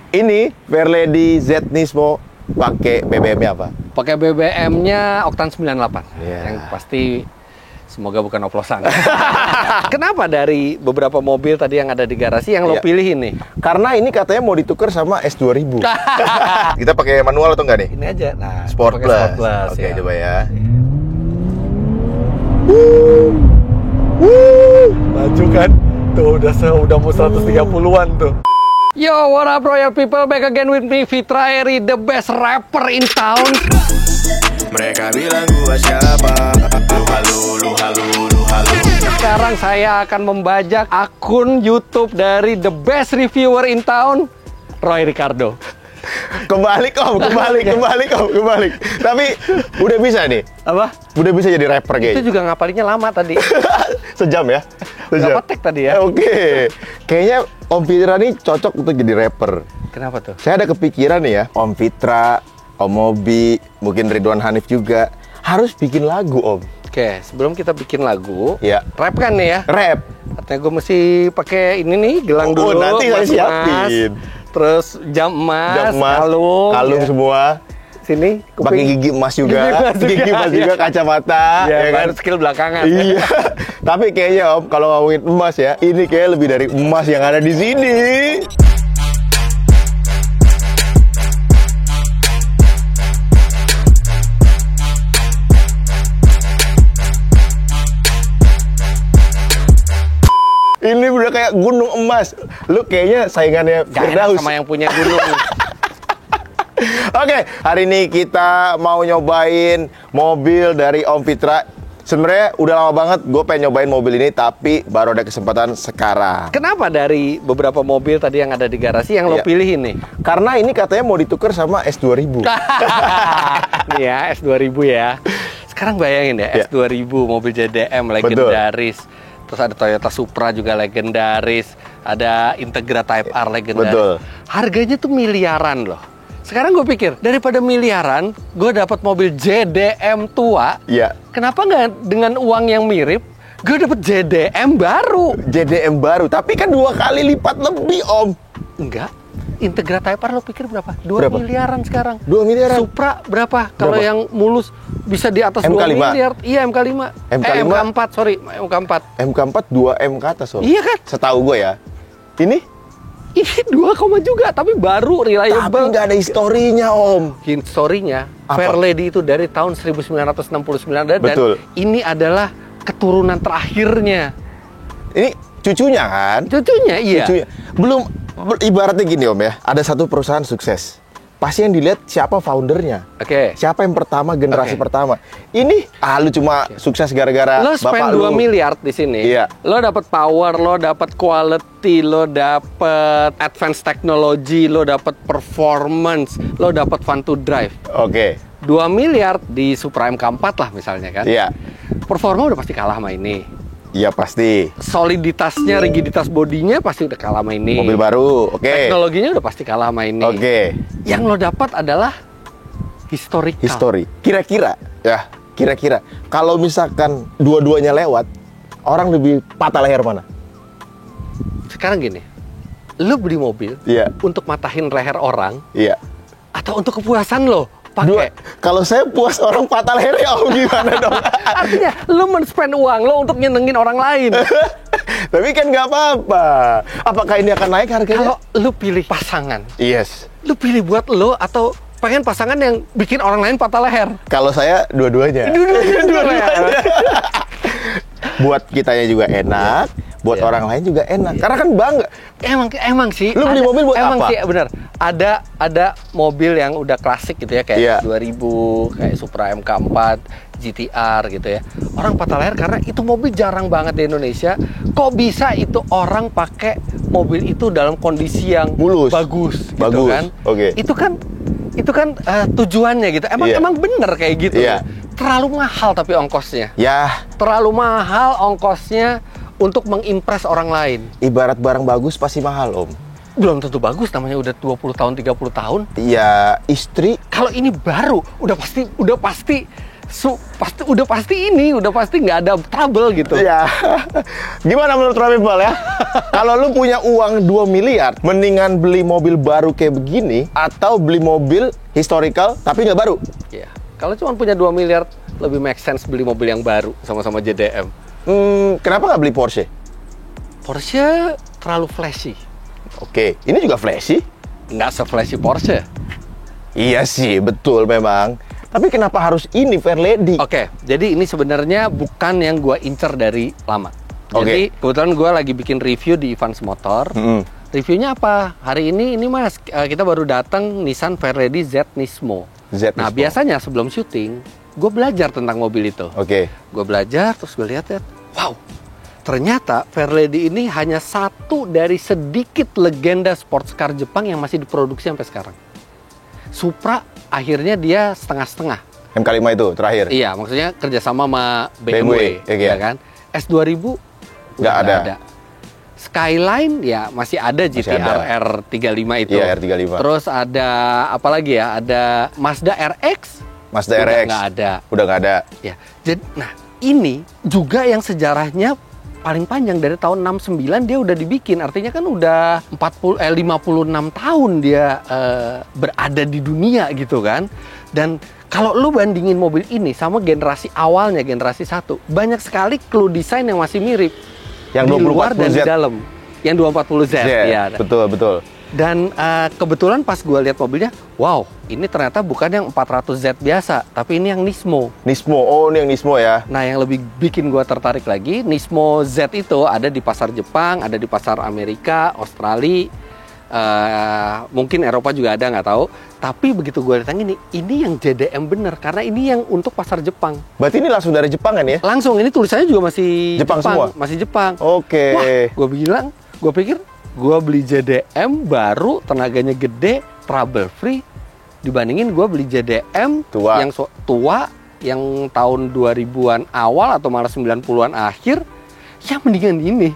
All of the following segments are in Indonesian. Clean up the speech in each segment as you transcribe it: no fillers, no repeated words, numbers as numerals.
Ini Fairlady Z Nismo pakai BBM-nya apa? Pakai BBM-nya Oktan 98. Yeah. Yang pasti semoga bukan oplosan. Kenapa dari beberapa mobil tadi yang ada di garasi yang lo pilih ini? Karena ini katanya mau ditukar sama S2000. Kita pakai manual atau enggak nih? Ini aja. Nah, Sport pakai Plus. Sport Plus. Oke, Ya. coba ya. Maju kan? Tuh udah mau 130-an tuh. Yo, what up royal people, back again with me, Fitra Eri, the best rapper in town. Mereka bilang gua siapa? Lu halu. Sekarang saya akan membajak akun YouTube dari the best reviewer in town, Roy Ricardo. Kembali. Tapi udah bisa nih. Apa? Udah bisa jadi rapper kayaknya. Itu juga ngapalinnya lama tadi. Sejam ya? Berapa tag tadi ya? Oke. Kayaknya Om Fitra nih cocok untuk jadi rapper. Kenapa tuh? Saya ada kepikiran nih ya, Om Fitra, Om Mobi, mungkin Ridwan Hanif juga harus bikin lagu, Om. Oke, sebelum kita bikin lagu, Ya. rap kan nih ya? Rap. Artinya gue mesti pakai ini nih, gelang Oh, dulu. nanti saya emas, siapin. Terus jam emas, kalung ya. semua. Sini, Pakai gigi emas juga, Gigi emas juga, kacamata, ya kan? baru skill belakangan. Iya. Tapi kayaknya Om, kalau ngomongin emas ya, ini kayak lebih dari emas yang ada di sini. Ini udah kayak gunung emas. Lu kayaknya saingannya Gak enak Firdaus. sama yang punya gunung. Oke, hari ini kita mau nyobain mobil dari Om Fitra. Sebenarnya udah lama banget gue pengen nyobain mobil ini, tapi baru ada kesempatan sekarang. Kenapa dari beberapa mobil tadi yang ada di garasi yang lo Iya. pilih ini? Karena ini katanya mau ditukar sama S2000. Nih ya, S2000 ya. Sekarang bayangin ya, Iya. S2000 mobil JDM legendaris. Terus ada Toyota Supra juga legendaris. Ada Integra Type R legendaris. Betul. Harganya tuh miliaran loh. Sekarang gue pikir, daripada miliaran, gue dapat mobil JDM tua. Iya. Kenapa nggak dengan uang yang mirip, gue dapat JDM baru? JDM baru, tapi kan 2 kali lipat lebih, Om. Enggak. Integra Type R lo pikir berapa? 2 Berapa? miliaran sekarang. 2 miliaran. Supra berapa? Kalau Berapa? yang mulus bisa di atas 2 MK5. miliar. Iya, MK5. MK5. MK4, sorry. MK4. MK4 2M ke atas, Om. Iya kan? Setahu gue ya. Ini Ini 2, juga, tapi baru tapi reliable. nggak ada historinya, Om. Historinya, Apa? Fairlady itu dari tahun 1969 dan Betul. ini adalah keturunan terakhirnya. Ini cucunya kan? Cucunya, iya. Cucunya. Belum, ibaratnya gini, Om ya. Ada satu perusahaan sukses. Pasti yang dilihat siapa foundernya. Oke. Siapa yang pertama, generasi Oke. pertama. Ini, lu cuma sukses gara-gara Lo spend 2 miliar di sini. Iya. Lo dapat power, lo dapat quality, lo dapat advanced technology, lo dapat performance, lo dapat fun to drive. Oke. 2 miliar di Supra MK4 lah misalnya kan. Iya. Performa udah pasti kalah sama ini. Iya pasti. Soliditasnya, rigiditas bodinya pasti udah kalah sama ini. Mobil baru. Oke. Teknologinya udah pasti kalah sama ini. Oke. Yang lo dapat adalah historical. History. Kira-kira, ya, kira-kira kalau misalkan dua-duanya lewat, orang lebih patah leher mana? Sekarang gini, lo beli mobil Iya. untuk matahin leher orang Iya. atau untuk kepuasan lo Dua. pakai? Kalau saya puas orang patah lehernya, Om, gimana dong? Artinya lo men-spend uang lo untuk nyenengin orang lain. Tapi kan nggak apa-apa. Apakah ini akan naik harganya? Kalau lo pilih pasangan, Yes. lo pilih buat lo atau pengen pasangan yang bikin orang lain patah leher? Kalau saya dua-duanya. Dua-duanya. Buat kitanya juga enak, buat Iya. orang lain juga enak. Karena kan bangga. Emang sih. Lu beli mobil buat emang apa? sih benar. Ada mobil yang udah klasik gitu ya kayak Iya. 2000, kayak Supra MK4, GTR gitu ya. Orang patah leher karena itu mobil jarang banget di Indonesia. Kok bisa itu orang pakai mobil itu dalam kondisi yang Mulus. bagus, gitu Bagus. kan? Oke. Itu kan tujuannya gitu. Iya. Emang bener kayak gitu. Iya. Terlalu mahal tapi ongkosnya. Ya, Terlalu mahal ongkosnya untuk mengimpress orang lain. ibarat barang bagus pasti mahal, Om. Belum tentu bagus, namanya udah 20 tahun, 30 tahun. Ya, istri Kalau ini baru, udah pasti udah pasti nggak ada trouble gitu. Ya. Gimana menurut Ramipal ya? Kalau lu punya uang 2 miliar, mendingan beli mobil baru kayak begini atau beli mobil historical tapi nggak baru? Ya, kalau cuma punya 2 miliar, lebih make sense beli mobil yang baru sama-sama JDM. Kenapa nggak beli Porsche? Porsche terlalu flashy. Oke, ini juga flashy. Nggak se-flashy Porsche. Iya sih, betul memang. Tapi kenapa harus ini Fairlady? Oke, jadi ini sebenarnya bukan yang gue incer dari lama. Jadi kebetulan gue lagi bikin review di Evans Motor. Reviewnya apa? Hari ini mas, kita baru datang Nissan Fairlady Z Nismo. Nah, biasanya sebelum syuting, gue belajar tentang mobil itu. Gue belajar, terus gue lihat, wow, ternyata Fairlady ini hanya satu dari sedikit legenda sports car Jepang yang masih diproduksi sampai sekarang. Supra akhirnya dia setengah-setengah. MK5 itu terakhir? Iya, maksudnya kerjasama sama BMW ya kan? S2000 nggak ada. Skyline ya masih ada GTR R35 itu. Iya, R35. Terus ada apa lagi ya? Ada Mazda RX. Mazda RX. Nggak ada. Udah nggak ada. Ya. Jadi, nah ini juga yang sejarahnya paling panjang dari tahun 69 dia udah dibikin. Artinya kan udah 56 tahun dia berada di dunia gitu kan. Dan kalau lu bandingin mobil ini sama generasi awalnya, generasi 1, banyak sekali clue desain yang masih mirip. Yang di luar dan di 240Z. dalam. Yang 240Z. Ya. Betul. Dan kebetulan pas gue lihat mobilnya, wow, ini ternyata bukan yang 400Z biasa, tapi ini yang Nismo. Oh ini yang Nismo ya. Nah, yang lebih bikin gue tertarik lagi, Nismo Z itu ada di pasar Jepang, ada di pasar Amerika, Australia, mungkin Eropa juga ada, nggak tahu. Tapi begitu gue lihat ini yang JDM bener, karena ini yang untuk pasar Jepang. Berarti ini langsung dari Jepang kan ya? Langsung, ini tulisannya juga masih Jepang semua? Masih Jepang. Oke. Wah, gue pikir gue beli JDM baru, tenaganya gede, trouble free, dibandingin gue beli JDM tua. Yang tua, yang tahun 2000-an awal atau malah 90-an akhir, ya mendingan ini.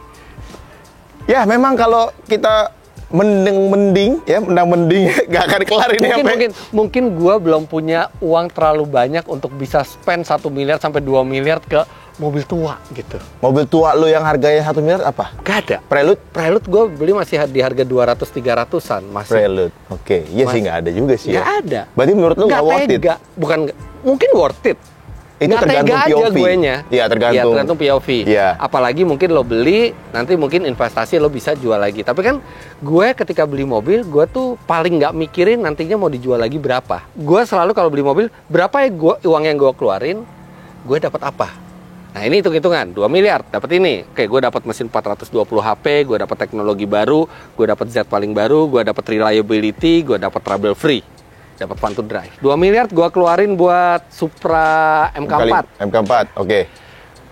Ya memang kalau kita mending gak akan kelar ini. Mungkin gue belum punya uang terlalu banyak untuk bisa spend 1 miliar sampai 2 miliar ke mobil tua gitu. Mobil tua lu yang harganya 1 miliar apa? Gak ada. Prelude gue beli masih di harga 200-300an masih. Prelude. Oke. Iya sih nggak ada juga sih. Nggak ada. Berarti menurut lu nggak worth it? Bukan, mungkin worth it. Itu nggak tergantung tega POV. aja guenya. Iya, tergantung POV. Iya. Apalagi mungkin lo beli, nanti mungkin investasi lo bisa jual lagi. Tapi kan gue ketika beli mobil, gue tuh paling nggak mikirin nantinya mau dijual lagi berapa. Gue selalu kalau beli mobil, berapa ya uang yang gue keluarin, gue dapat apa. Nah ini hitung-hitungan, 2 miliar dapat ini. Oke, gue dapat mesin 420 HP, gue dapat teknologi baru, gue dapat Z paling baru, gue dapat reliability, gue dapat trouble free, dapat fun to drive. 2 miliar gue keluarin buat Supra MK4. Oke.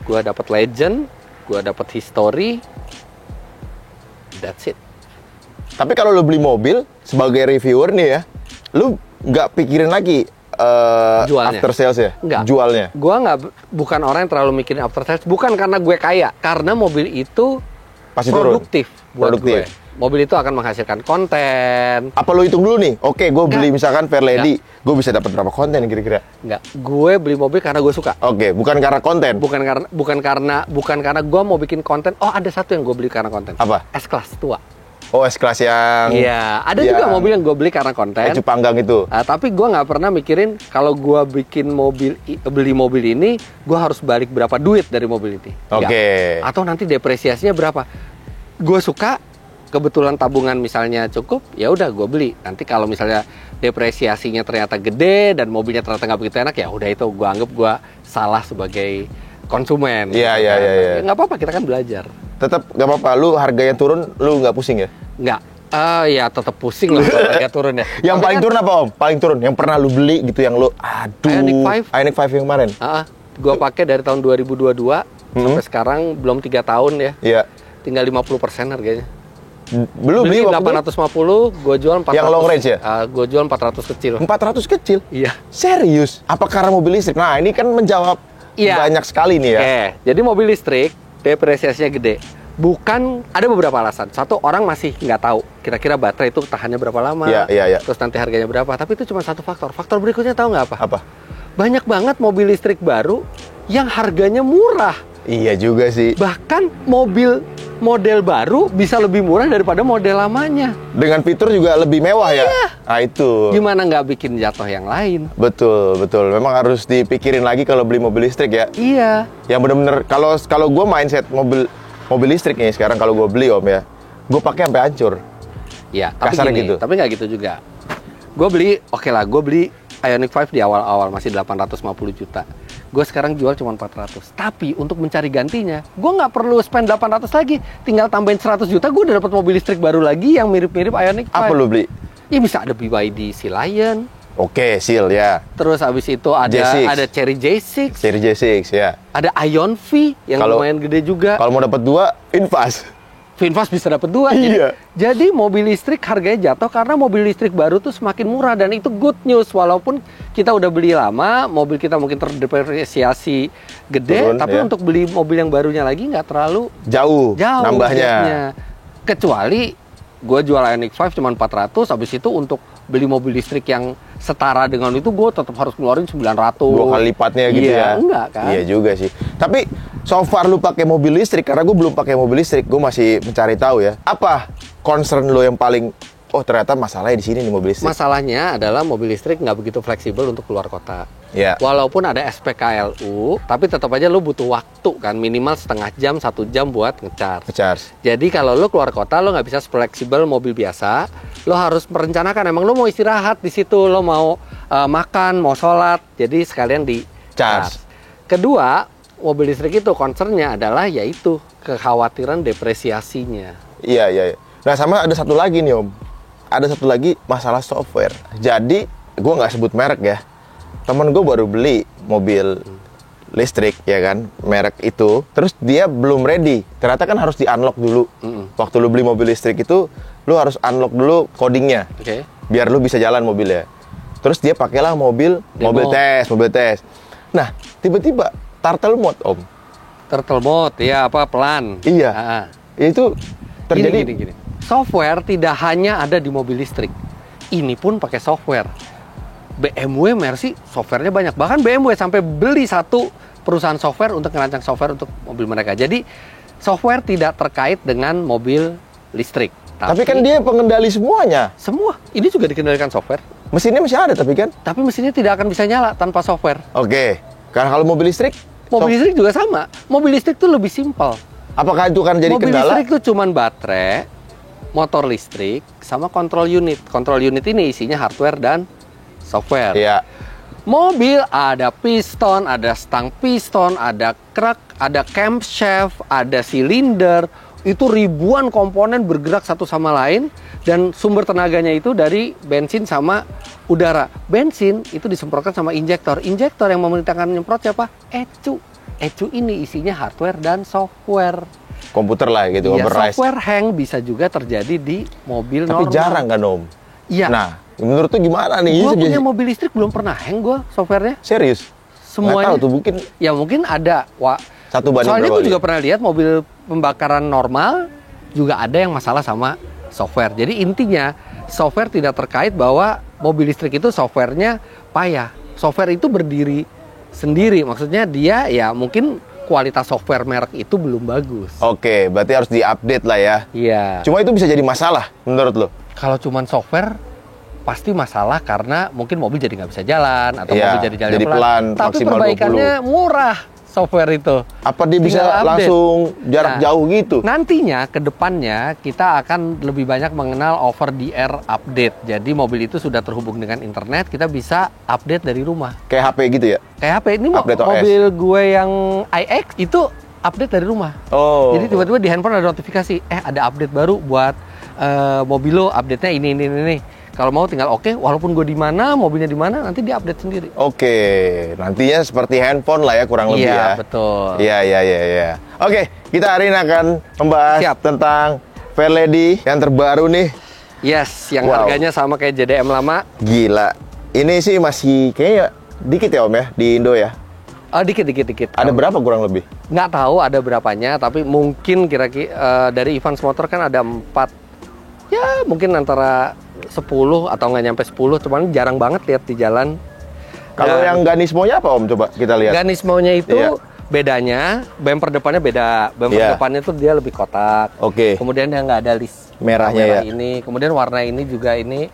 Gue dapat legend, gue dapat history. That's it. Tapi kalau lu beli mobil sebagai reviewer nih ya, lu nggak pikirin lagi jualnya. After sales ya? Enggak. Jualnya? Gue bukan orang yang terlalu mikirin after sales. Bukan karena gue kaya. Karena mobil itu pasti produktif buat produktif. gue. Mobil itu akan menghasilkan konten. Apa lu hitung dulu nih? Oke, gue beli misalkan Fairlady, gue bisa dapat berapa konten kira-kira? Enggak. Gue beli mobil karena gue suka. Oke, bukan karena konten? Bukan karena gue mau bikin konten. Oh, ada satu yang gue beli karena konten. Apa? S-Class tua. Oh, S-Class yang... Iya, ada juga mobil yang gue beli karena konten. Ecu panggang itu. Tapi gue nggak pernah mikirin kalau gue bikin beli mobil ini, gue harus balik berapa duit dari mobil ini. Oke. Atau nanti depresiasinya berapa. Gue suka, kebetulan tabungan misalnya cukup, ya udah gue beli. Nanti kalau misalnya depresiasinya ternyata gede dan mobilnya ternyata nggak begitu enak, ya udah itu gue anggap gue salah sebagai konsumen. Iya. Nggak apa-apa, kita kan belajar. Tetap nggak apa-apa, lu harganya turun, lu nggak pusing ya? Nggak. Ya tetap pusing lah kalau harga turun ya. Yang paling turun apa Om? Paling turun, yang pernah lu beli gitu, yang lu, aduh. Ioniq 5 yang kemarin? Gue pakai dari tahun 2022 sampai sekarang belum 3 tahun ya. Iya. Tinggal 50% harganya. Belum beli waktu 850, gue jual 400. Yang long range ya? Gue jual 400 kecil. 400 kecil? Iya. Serius? Apa karena mobil listrik? Nah, ini kan menjawab banyak sekali nih ya. Oke, jadi mobil listrik depresiasinya gede. Bukan, ada beberapa alasan. Satu, orang masih nggak tahu kira-kira baterai itu tahannya berapa lama. Iya. Terus nanti harganya berapa. Tapi itu cuma satu faktor. Faktor berikutnya tahu nggak apa? Apa? banyak banget mobil listrik baru yang harganya murah. Iya juga sih. Bahkan mobil model baru bisa lebih murah daripada model lamanya. Dengan fitur juga lebih mewah ya. Nah itu. Gimana nggak bikin jatuh yang lain? Betul, betul. Memang harus dipikirin lagi kalau beli mobil listrik ya. Iya. Yang bener-bener kalau gue mindset mobil listrik nih sekarang kalau gue beli Om ya, gue pakai sampai hancur. Ya, tapi Kasarnya gini, gitu. tapi nggak gitu juga. Gue beli, gue beli Ioniq 5 di awal-awal masih 850 juta. Gue sekarang jual cuma 400. Tapi untuk mencari gantinya, gue nggak perlu spend 800 lagi. Tinggal tambahin 100 juta, gue udah dapat mobil listrik baru lagi yang mirip-mirip Ioniq 5. Apa lu beli? Ya bisa ada BYD Sea Lion. Oke, Seal ya. Terus abis itu J6. ada Cherry J6. Seri J6 ya. Ada Ion V yang lumayan gede juga. Kalau mau dapat 2, Invas. Finfast bisa dapat 2. Iya. Jadi mobil listrik harganya jatuh karena mobil listrik baru tuh semakin murah dan itu good news. Walaupun kita udah beli lama, mobil kita mungkin terdepresiasi gede, Turun, tapi ya. untuk beli mobil yang barunya lagi nggak terlalu Jauh nambahnya. gapnya. Kecuali gue jual Ioniq 5 cuma 400, habis itu untuk beli mobil listrik yang setara dengan itu gue tetap harus ngeluarin 900. 2 kali lipatnya gitu Iya, ya. enggak kan? Iya juga sih. Tapi so far lu pakai mobil listrik, karena gue belum pakai mobil listrik, gue masih mencari tahu ya. Apa concern lu yang paling, oh ternyata masalahnya di sini nih mobil listrik. Masalahnya adalah mobil listrik nggak begitu fleksibel untuk keluar kota. Ya. Walaupun ada SPKLU, tapi tetap aja lu butuh waktu kan, minimal setengah jam, 1 jam buat ngecharge. Ngecharge. Jadi kalau lu keluar kota, lu nggak bisa fleksibel mobil biasa. Lu harus merencanakan, emang lu mau istirahat di situ, lu mau makan, mau sholat, jadi sekalian di Charge. Kedua, mobil listrik itu concernnya adalah yaitu kekhawatiran depresiasinya. Iya, iya. Nah sama ada satu lagi nih Om. Ada satu lagi masalah software. Jadi gue nggak sebut merek ya. Temen gue baru beli mobil listrik ya kan, merek itu. Terus dia belum ready. Ternyata kan harus di-unlock dulu. Waktu lu beli mobil listrik itu, lu harus unlock dulu codingnya. Oke. Biar lu bisa jalan mobilnya. Terus dia pakailah mobil tes. Nah, tiba-tiba turtle mode Om. Turtle mode, ya apa pelan. Iya. Ah. Itu terjadi. Gini. Software tidak hanya ada di mobil listrik. Ini pun pakai software. BMW, Mercy, softwarenya banyak. Bahkan BMW sampai beli satu perusahaan software untuk ngerancang software untuk mobil mereka. Jadi, software tidak terkait dengan mobil listrik. Tapi kan dia pengendali semuanya. Semua. Ini juga dikendalikan software. Mesinnya masih ada tapi kan. Tapi mesinnya tidak akan bisa nyala tanpa software. Oke. Karena kalau mobil listrik, Mobil listrik juga sama. Mobil listrik tuh lebih simpel. apakah itu kan jadi Mobil kendala? listrik tuh cuman baterai, motor listrik, sama kontrol unit. Kontrol unit ini isinya hardware dan software. Iya. Mobil ada piston, ada stang piston, ada krek, ada camshaft, ada silinder. Itu ribuan komponen bergerak satu sama lain dan sumber tenaganya itu dari bensin sama udara. Bensin itu disemprotkan sama injektor. Injektor yang memerintahkan nyemprot siapa? ECU. ECU ini isinya hardware dan software. Komputer lah gitu, Iya, override. software hang bisa juga terjadi di mobil Tapi normal. jarang kan Om? Iya. Nah, menurut tuh gimana nih? Gua Ini punya jadi- mobil listrik belum pernah hang gua softwarenya. Serius? Semuanya. Nggak tahu tuh mungkin Ya mungkin ada. satu banding Soalnya berapa gue kali? juga pernah lihat mobil pembakaran normal juga ada yang masalah sama software. Jadi intinya software tidak terkait bahwa mobil listrik itu softwarenya payah. Software itu berdiri sendiri. Maksudnya dia ya mungkin kualitas software merek itu belum bagus. Oke, berarti harus diupdate lah ya. Iya. Cuma itu bisa jadi masalah menurut lo? Kalau cuman software pasti masalah karena mungkin mobil jadi nggak bisa jalan atau Iya, mobil jadi jalan jadi pelan, Tapi maksimal perbaikannya murah software itu. Apa dia bisa Tinggal update. langsung jarak Nah, jauh gitu? Nantinya ke depannya kita akan lebih banyak mengenal over the air update. Jadi mobil itu sudah terhubung dengan internet, kita bisa update dari rumah. Kayak HP gitu ya? Kayak HP ini Update OS. mobil gue yang iX itu update dari rumah. Oh. Jadi tiba-tiba di handphone ada notifikasi, ada update baru buat mobil lo, update-nya ini. Kalau mau tinggal oke, walaupun gue di mana, mobilnya di mana, nanti dia update sendiri. Oke, nantinya seperti handphone lah ya kurang lebih ya. Iya, betul. Iya. Oke, kita hari ini akan membahas Siap. tentang Fairlady yang terbaru nih. Yes, yang Wow. harganya sama kayak JDM lama. Gila. Ini sih masih kayaknya dikit ya Om ya di Indo ya. Oh, dikit. Ada berapa kurang lebih? Nggak tahu ada berapanya, tapi mungkin kira-kira dari Evans Motor kan ada 4. Ya, mungkin antara 10 atau nggak nyampe 10, cuman jarang banget lihat di jalan. Kalau yang Ganismo-nya apa Om? Coba kita lihat. Ganismo-nya itu Iya. bedanya, bumper depannya beda. Bumper Iya. depannya tuh dia lebih kotak. Oke. Kemudian dia nggak ada list Merahnya merah ya. ini. Kemudian warna ini juga ini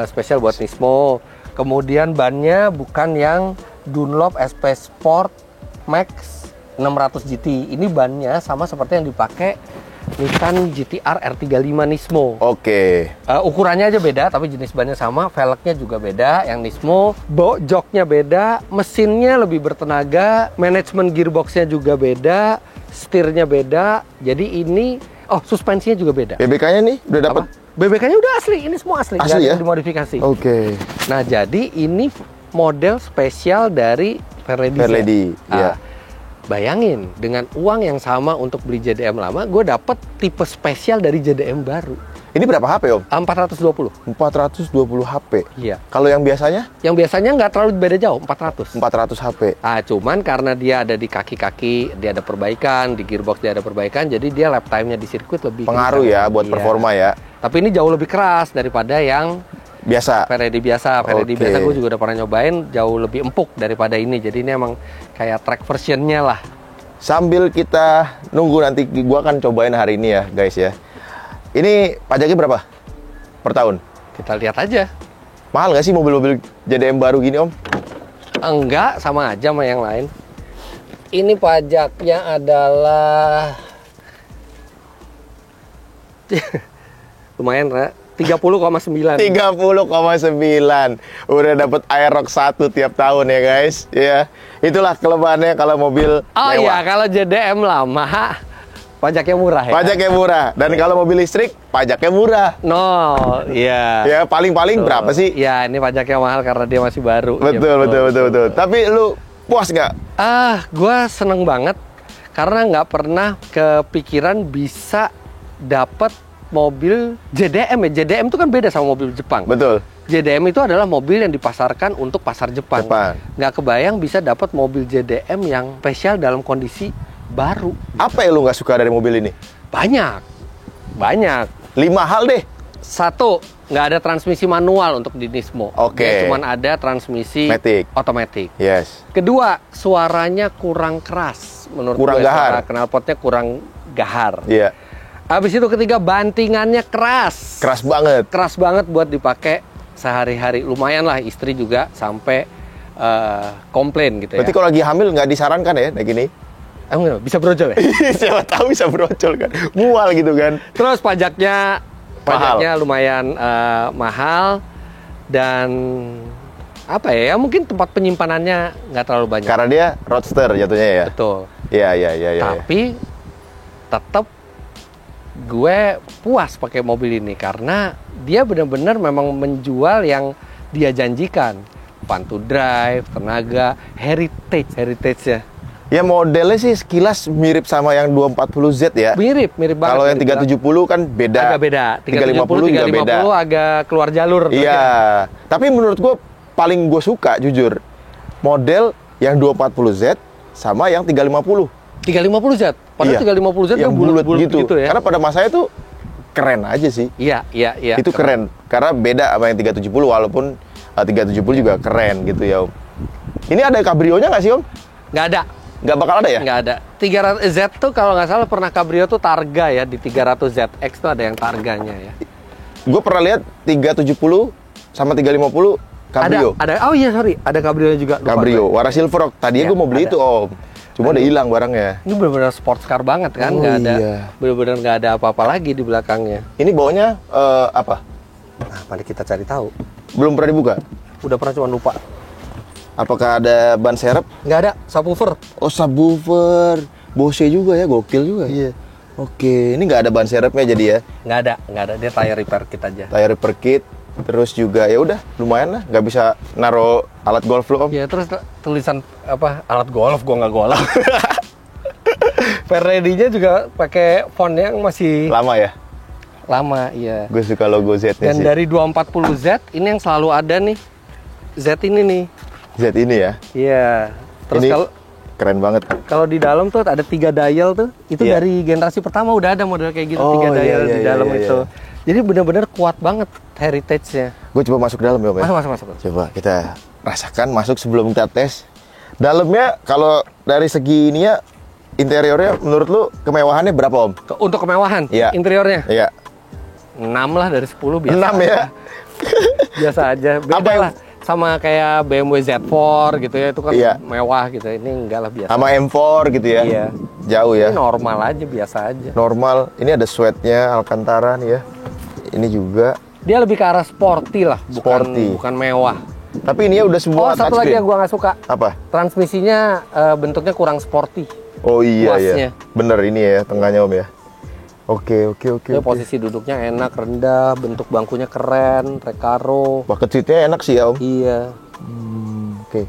spesial buat Nismo. Kemudian bannya bukan yang Dunlop SP Sport Max 600 GT. Ini bannya sama seperti yang dipakai Nissan GT-R R35 Nismo. Oke. Ukurannya aja beda, tapi jenis bannya sama, velgnya juga beda. Yang Nismo, joknya beda, mesinnya lebih bertenaga, manajemen gearboxnya juga beda, setirnya beda. Jadi ini, suspensinya juga beda. BBK-nya nih udah dapat. BBK-nya udah asli, ini semua asli, nggak Asli ada ya? yang dimodifikasi. Oke. Nah, jadi ini model spesial dari Fairlady. Fairlady, iya. Bayangin, dengan uang yang sama untuk beli JDM lama, gue dapet tipe spesial dari JDM baru. Ini berapa HP Om? 420. 420 HP. Iya. Kalau yang biasanya? Yang biasanya nggak terlalu beda jauh, 400. 400 HP. Cuman karena dia ada di kaki-kaki, dia ada perbaikan, di gearbox dia ada perbaikan, jadi dia lap time-nya di sirkuit lebih Pengaruh kencang. ya buat Iya. performa ya. Tapi ini jauh lebih keras daripada yang Biasa. Fairlady biasa. Fairlady Oke. biasa gue juga udah pernah nyobain, jauh lebih empuk daripada ini. Jadi ini emang kayak track versionnya lah. Sambil kita nunggu nanti gua akan cobain hari ini ya, guys ya. Ini pajaknya berapa per tahun? Kita lihat aja. Mahal nggak sih mobil-mobil JDM baru gini Om? Enggak, sama aja sama yang lain. Ini pajaknya adalah lumayan, Ra. 30,9. 30,9. Udah dapat Aerox 1 tiap tahun ya guys. Ya. Itulah kelebihannya kalau mobil Oh mewah. iya, kalau JDM lama pajaknya murah ya. Pajaknya murah. Dan kalau mobil listrik pajaknya murah. No, iya. Ya paling-paling berapa sih? Ya, ini pajaknya mahal karena dia masih baru. Betul, Ya, betul. Tapi lu puas nggak? Gua seneng banget karena nggak pernah kepikiran bisa dapat mobil JDM ya. JDM itu kan beda sama mobil Jepang. Betul. JDM itu adalah mobil yang dipasarkan untuk pasar Jepang. Jepang. Nggak kebayang bisa dapat mobil JDM yang spesial dalam kondisi baru. Apa yang lu nggak suka dari mobil ini? Banyak. 5 hal deh. Satu, nggak ada transmisi manual untuk di Nismo. Oke. Dia cuman ada transmisi Matic. otomatis. Yes. Kedua, suaranya kurang keras menurut Kurang gue. gahar. Suara knalpotnya kurang gahar. Iya. Habis itu ketiga, bantingannya keras. Keras banget. Keras banget buat dipakai sehari-hari. Lumayan lah, istri juga sampai komplain gitu Berarti ya. kalau lagi hamil nggak disarankan ya naik gini? Emang bisa brojol ya? Siapa tahu bisa brocol kan. Mual gitu kan. Terus pajaknya lumayan mahal dan apa ya? Mungkin tempat penyimpanannya nggak terlalu banyak. Karena dia roadster jatuhnya ya. Betul. Iya. Tapi tetap gue puas pakai mobil ini karena dia benar-benar memang menjual yang dia janjikan. Fun to drive, tenaga, heritage ya. Ya modelnya sih sekilas mirip sama yang 240Z ya. Mirip banget. Kalau yang mirip 370 kan beda. agak beda. 350 juga beda. 350 agak keluar jalur. Iya. Tapi menurut gue paling gue suka jujur model yang 240Z sama yang 350. 350Z. Padahal Iya. 350Z yang kan bulat bulat-bulat gitu. ya. Karena pada masanya tuh keren aja sih. Iya. Itu keren. Karena beda sama yang 370 walaupun 370 juga keren gitu ya Om. Ini ada kabrionya nggak sih Om? Nggak ada. Nggak bakal ada ya? Nggak ada. 300Z tuh kalau nggak salah pernah Cabrio tuh Targa ya. Di 300ZX tuh ada yang Targanya ya. Gue pernah lihat 370 sama 350 Cabrio. Ada. Oh iya sorry. Ada Cabrio juga. Lupa Cabrio, gue. warna silver. Tadinya Iya, gue mau beli ada. itu Om. Cuma udah hilang barangnya. Ini benar-benar sports car banget kan. Oh, Nggak ada. iya. Benar-benar nggak ada apa-apa lagi di belakangnya. Ini bawahnya apa? Nah, paling kita cari tahu. Belum pernah dibuka. Udah pernah cuma lupa. Apakah ada ban serep? Nggak ada. Subwoofer. Oh subwoofer, Bose juga ya, gokil juga. Iya. Oke, ini nggak ada ban serepnya jadi ya. Nggak ada. Dia tire repair kit aja. Tire per kit, terus juga ya udah lumayan lah, nggak bisa naro alat golf lo Om. Ya terus tulisan apa alat golf gua nggak golf. Fairlady-nya juga pakai font yang masih Lama ya. lama, iya. Gue suka logo Z-nya Dan sih. dari 240Z ini yang selalu ada nih. Z ini nih. Z ini ya. Iya. Terus Ini kalau keren banget. kalau di dalam tuh ada 3 dial tuh. Itu Iya. dari generasi pertama udah ada model kayak gitu, Oh, 3 dial iya, di iya, dalam iya, itu. iya. Jadi benar-benar kuat banget heritage-nya. Gue coba masuk ke dalam ya Om ya. Masuk. Coba kita rasakan masuk sebelum kita tes. Dalamnya kalau dari segi ini ya, interiornya menurut lu kemewahannya berapa Om? Untuk kemewahan, Iya. interiornya Iya. 6 lah dari 10 biasa. 6 ya? Biasa aja. Beda Apa yang- lah sama kayak BMW Z4 gitu ya, itu kan Iya. mewah gitu. Ini enggak lah, biasa. Sama M4 gitu ya? Iya. Jauh ya? Ini normal aja, biasa aja. Normal. Ini ada sweatnya Alcantara nih ya. Ini juga. Dia lebih ke arah sporty lah, Sporty. bukan mewah. Tapi ini udah Oh, semua satu lagi touchscreen. yang gua nggak suka. Apa? Transmisinya bentuknya kurang sporty. Oh iya Luasnya. ya. Bener ini ya tengahnya Om ya. Oke. Dia posisi duduknya enak, rendah, bentuk bangkunya keren, Recaro. Bucket seatnya enak sih ya Om. Iya. Oke.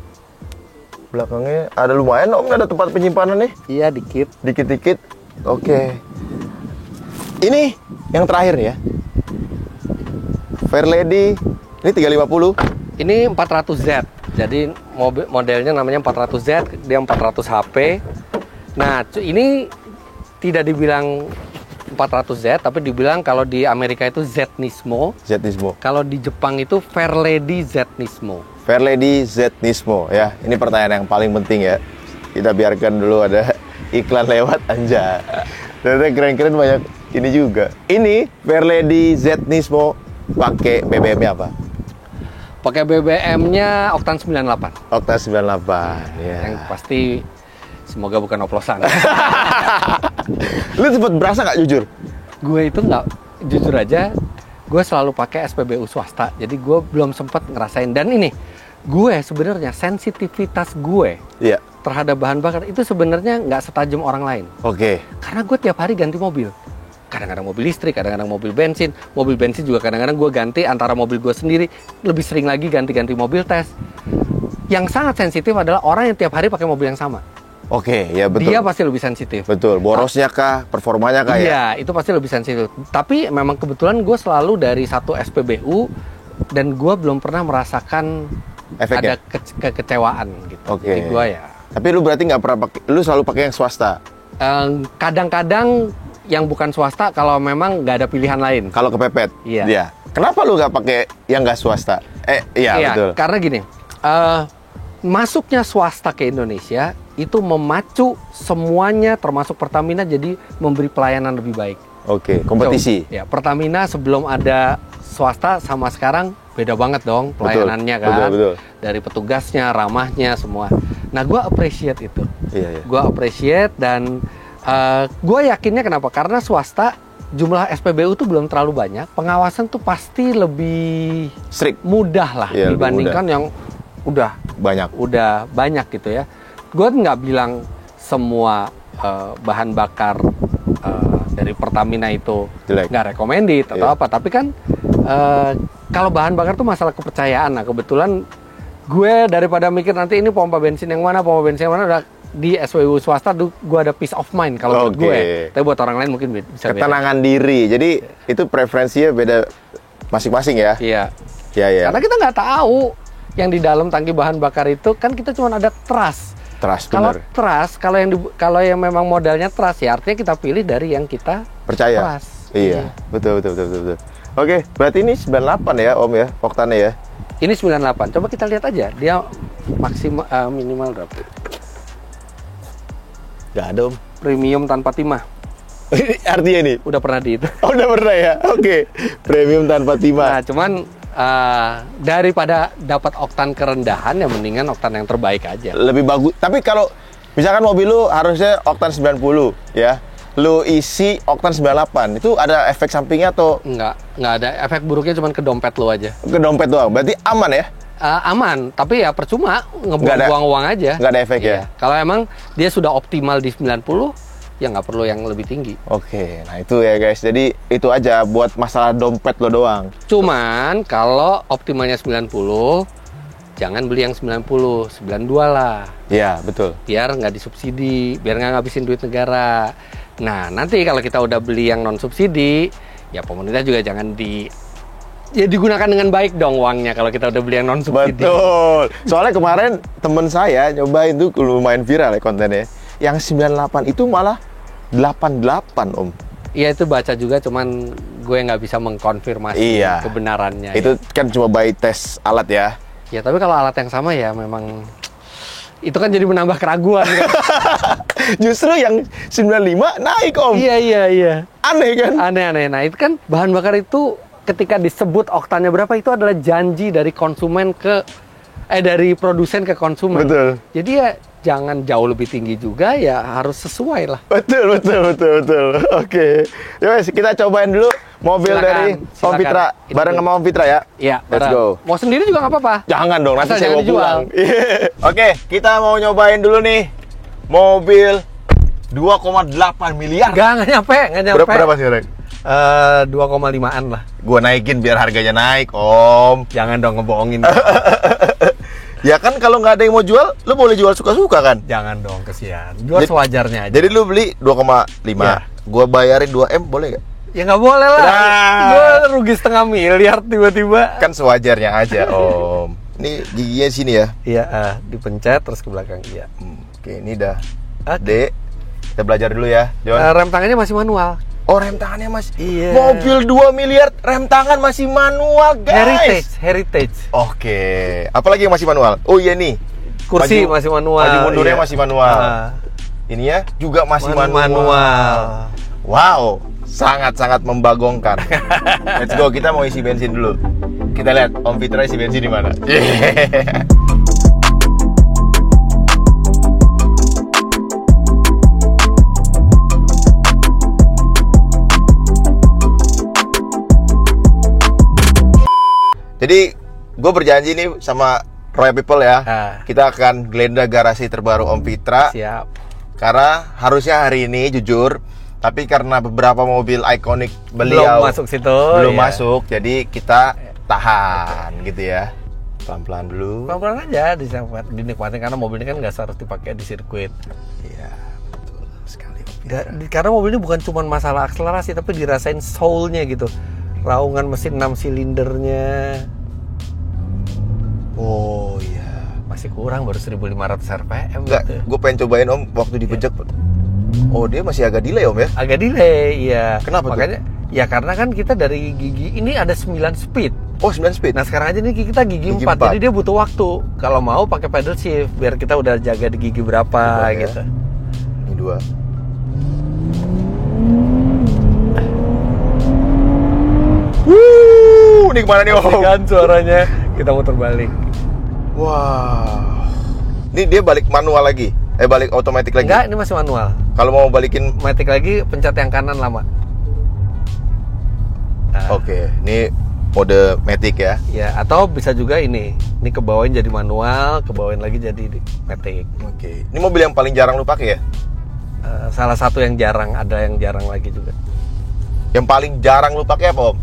Belakangnya ada lumayan Om, ada tempat penyimpanan nih. Iya, dikit. Dikit-dikit. Oke. Ini yang terakhir nih ya. Fairlady. Ini 350. Ini 400Z. Jadi modelnya namanya 400Z, dia 400 HP. Nah, ini tidak dibilang 400Z, tapi dibilang kalau di Amerika itu Z Nismo. Z Nismo. Kalau di Jepang itu Fairlady Z Nismo. Fairlady Z Nismo ya. Ini pertanyaan yang paling penting ya. Kita biarkan dulu ada iklan lewat anja. Ternyata keren-keren banyak ini juga. Ini Fairlady Z Nismo pakai BBM-nya apa? Pakai BBM-nya Oktan 98. Okta 98 ya. Yang pasti semoga bukan oplosan. Lu sempet berasa nggak jujur? Gue itu nggak, jujur aja, gue selalu pakai SPBU swasta. Jadi gue belum sempat ngerasain. Dan ini, gue sebenarnya sensitivitas gue Iya. terhadap bahan bakar itu sebenarnya nggak setajam orang lain. Oke. Karena gue tiap hari ganti mobil. Kadang-kadang mobil listrik, kadang-kadang mobil bensin. Mobil bensin juga kadang-kadang gue ganti antara mobil gue sendiri. Lebih sering lagi ganti-ganti mobil tes. Yang sangat sensitif adalah orang yang tiap hari pakai mobil yang sama. Oke, ya betul. Dia pasti lebih sensitif. Betul. Borosnya kah, performanya kah ya? Iya, itu pasti lebih sensitif. Tapi memang kebetulan gue selalu dari satu SPBU dan gue belum pernah merasakan Efeknya? ada kekecewaan gitu. Oke. Jadi gue ya Tapi lu berarti nggak pernah pakai, lu selalu pakai yang swasta. kadang-kadang yang bukan swasta kalau memang nggak ada pilihan lain. Kalau kepepet. Iya. Kenapa lu nggak pakai yang nggak swasta? Iya betul. Karena gini, masuknya swasta ke Indonesia itu memacu semuanya termasuk Pertamina jadi memberi pelayanan lebih baik. Oke, kompetisi. Ya, Pertamina sebelum ada swasta sama sekarang beda banget dong pelayanannya kan. betul. Dari petugasnya, ramahnya semua. Nah, gue appreciate itu. Iya. Gue appreciate dan gue yakinnya kenapa? Karena swasta jumlah SPBU tuh belum terlalu banyak. Pengawasan tuh pasti lebih Strict. mudah lah Iya, lebih dibandingkan yang udah banyak gitu ya. Gue nggak bilang semua bahan bakar dari Pertamina itu Jelek. nggak recommended atau Iya. apa, tapi kan kalau bahan bakar tuh masalah kepercayaan. Nah, kebetulan gue daripada mikir nanti ini pompa bensin yang mana, udah di SWU swasta gue ada peace of mind kalau buat Oke. gue. Tapi buat orang lain mungkin bisa beda. Ketenangan diri. Jadi itu preferensinya beda masing-masing ya. Iya. Iya. Karena kita nggak tahu yang di dalam tangki bahan bakar itu kan kita cuma ada trust. Trust Kalau bener. trust, kalau yang memang modalnya trust ya artinya kita pilih dari yang kita Percaya. trust. Iya. Betul. Oke, berarti ini 98 ya Om ya, oktannya ya. Ini 98. Coba kita lihat aja dia maksimal minimal berapa? Gak ada Om. Premium tanpa timah. Artinya ini. Udah pernah di itu. Oh, udah pernah ya? Oke. Premium tanpa timah. Nah, cuman daripada dapat oktan kerendahan ya mendingan oktan yang terbaik aja. Lebih bagus. Tapi kalau misalkan mobil lu harusnya oktan 90 ya. Lu isi oktan 98. Itu ada efek sampingnya atau Nggak ada efek buruknya cuman ke dompet lo aja. ke dompet doang? Berarti aman ya? Aman, tapi ya percuma Nggak ada- ngebuang-buang uang aja. nggak ada efek ya? Iya. Kalau emang dia sudah optimal di 90, ya nggak perlu yang lebih tinggi. Oke, nah itu ya guys. Jadi itu aja buat masalah dompet lo doang. Cuman kalau optimalnya 90, jangan beli yang 90, 92 lah. Iya, betul. Biar nggak disubsidi, biar nggak ngabisin duit negara. Nah, nanti kalau kita udah beli yang non subsidi, ya pemerintah juga jangan digunakan dengan baik dong uangnya kalau kita udah beli yang non subsidi. Betul. Soalnya kemarin temen saya nyobain tuh lumayan viral ya kontennya. Yang 98 itu malah 88 Om. Iya itu baca juga, cuman gue nggak bisa mengkonfirmasi Iya. kebenarannya. Itu ya. kan cuma by tes alat ya. Ya tapi kalau alat yang sama ya memang itu kan jadi menambah keraguan kan. Justru yang 95 naik Om. Iya. Aneh kan? Aneh-aneh. Nah itu kan bahan bakar itu ketika disebut oktannya berapa itu adalah janji dari konsumen dari produsen ke konsumen. Betul. Jadi ya jangan jauh lebih tinggi juga, ya harus sesuai lah. Betul. Oke. Ya wes, kita cobain dulu mobil dari Om Fitra. Bareng sama Om Fitra ya. Iya, Let's bareng. go. Mau sendiri juga nggak apa-apa. Jangan dong, nanti Asal saya jangan mau pulang. dijual. Oke, kita mau nyobain dulu nih mobil 2,8 miliar. Nggak nyampe. Berapa sih, Rek? 2,5-an lah. Gua naikin biar harganya naik, Om. Jangan dong ngebohongin. Ya kan kalau nggak ada yang mau jual, lu boleh jual suka-suka kan? Jangan dong, kesian. Jual sewajarnya aja. Jadi lu beli 2,5. Ya. Gua bayarin 2M boleh nggak? Ya nggak boleh lah. Nah. Gue rugi 500 miliar tiba-tiba. Kan sewajarnya aja, Om. Ini giginya sini ya. Iya, dipencet terus ke belakang. Iya. Oke, ini dah. Oke. Dek, kita belajar dulu ya, Jon. Rem tangannya masih manual. Oh, rem tangannya masih. Iya. Mobil 2 miliar, rem tangan masih manual, guys. Heritage. Oke. Apalagi yang masih manual? Oh iya nih. Kursi masih manual. Maju mundurnya iya. masih manual. Ah. Ini ya juga masih Manual. Wow, sangat-sangat membagongkan. Let's go, kita mau isi bensin dulu. Kita lihat Om Fitra isi bensin di mana. Jadi gue berjanji nih sama Royal People ya, kita akan geledah garasi terbaru Om Fitra. Siap. Karena harusnya hari ini jujur, tapi karena beberapa mobil ikonik beliau Belum masuk situ. belum iya. masuk, jadi kita tahan gitu ya. Pelan-pelan dulu. Pelan-pelan aja dinikmatin karena mobil ini kan nggak harus dipakai di sirkuit. Iya, betul sekali Om Fitra. Karena mobil ini bukan cuma masalah akselerasi, tapi dirasain soul-nya gitu. Raungan mesin 6 silindernya. Oh iya. Masih kurang, baru 1500 RPM. Enggak, gitu. gue pengen cobain Om waktu dipejak. Oh, dia masih agak delay Om ya? Agak delay, iya. Kenapa tuh? Makanya, ya karena kan kita dari gigi ini ada 9 speed. Oh, 9 speed. Nah sekarang aja nih kita gigi 4, 4. jadi dia butuh waktu. Kalau mau pakai pedal shift, biar kita udah jaga di gigi berapa Coba, gitu. Ya. Ini 2. Ini kemana nih Om? Kan suaranya, kita muter balik. Wah. Ini dia balik manual lagi? Balik otomatis lagi? Enggak, ini masih manual. Kalau mau balikin... Matic lagi, pencet yang kanan lama. Nah, Oke, ini mode Matic ya? ya, atau bisa juga ini kebawain jadi manual, kebawain lagi jadi Matic. Oke. Ini mobil yang paling jarang lu pakai ya? Salah satu yang jarang, ada yang jarang lagi juga. Yang paling jarang lu pakai apa Om?